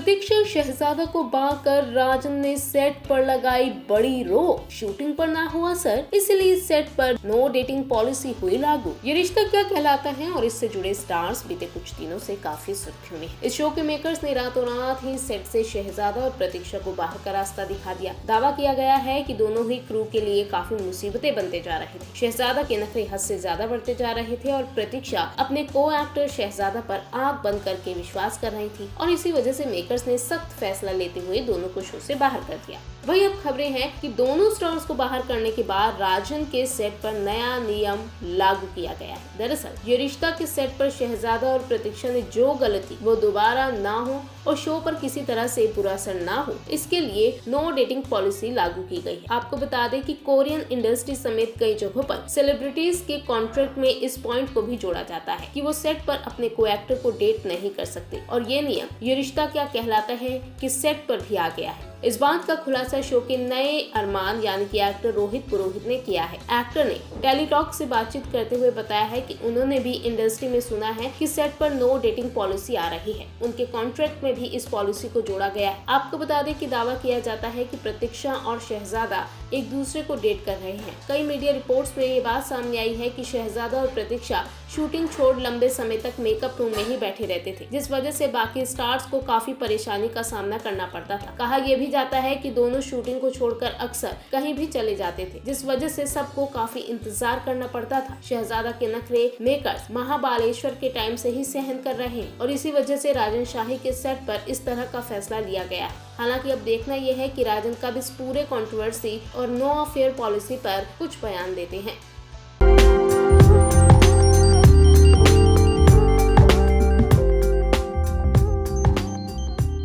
प्रतीक्षा शहजादा को बांधकर राजन ने सेट पर लगाई बड़ी रोक। शूटिंग पर ना हुआ असर, इसलिए सेट पर नो डेटिंग पॉलिसी हुई लागू। ये रिश्ता क्या कहलाता है और इससे जुड़े स्टार्स बीते कुछ दिनों से काफी सुर्खियों में। इस शो के मेकर्स ने रातों रात ही सेट से शहजादा और प्रतीक्षा को बाहर का रास्ता दिखा दिया। दावा किया गया है कि दोनों ही क्रू के लिए काफी मुसीबतें बनते जा रहे थे। शहजादा के नखरे हद से ज्यादा बढ़ते जा रहे थे और प्रतीक्षा अपने को एक्टर शहजादा पर आंख बंद करके विश्वास कर रही थी और इसी वजह से मेकर्स ने सख्त फैसला लेते हुए दोनों को शो से बाहर कर दिया। वहीं अब खबरें हैं कि दोनों स्टार्स को बाहर करने के बाद राजन के सेट पर नया नियम लागू किया गया है। दरअसल ये रिश्ता के सेट पर शहजादा और प्रतीक्षा ने जो गलती वो दोबारा ना हो और शो पर किसी तरह से बुरा असर ना हो, इसके लिए नो डेटिंग पॉलिसी लागू की गई है। आपको बता दें कि कोरियन इंडस्ट्री समेत कई जगहों पर सेलिब्रिटीज के कॉन्ट्रैक्ट में इस पॉइंट को भी जोड़ा जाता है कि वो सेट पर अपने को एक्टर को डेट नहीं कर सकते और ये नियम ये रिश्ता क्या कहलाता है कि सेट पर भी आ गया है। इस बात का खुलासा शो के नए अरमान यानी कि एक्टर रोहित पुरोहित ने किया है। एक्टर ने टेलीटॉक से बातचीत करते हुए बताया है कि उन्होंने भी इंडस्ट्री में सुना है कि सेट पर नो डेटिंग पॉलिसी आ रही है। उनके कॉन्ट्रैक्ट में भी इस पॉलिसी को जोड़ा गया है। आपको बता दें कि दावा किया जाता है कि प्रतीक्षा और शहजादा एक दूसरे को डेट कर रहे हैं। कई मीडिया रिपोर्ट्स में ये बात सामने आई है कि शहजादा और प्रतीक्षा शूटिंग छोड़ लंबे समय तक मेकअप रूम में ही बैठे रहते थे, जिस वजह से बाकी स्टार्स को काफी परेशानी का सामना करना पड़ता था। कहा यह भी जाता है कि दोनों शूटिंग को छोड़कर अक्सर कहीं भी चले जाते थे, जिस वजह से सबको काफी इंतजार करना पड़ता था। शहजादा के नखरे मेकर्स महाबालेश्वर के टाइम से ही सहन कर रहे हैं और इसी वजह से राजन शाही के सेट पर इस तरह का फैसला लिया गया है। हालांकि अब देखना यह है कि राजन कब इस पूरे कंट्रोवर्सी और नो अफेयर पॉलिसी पर कुछ बयान देते हैं।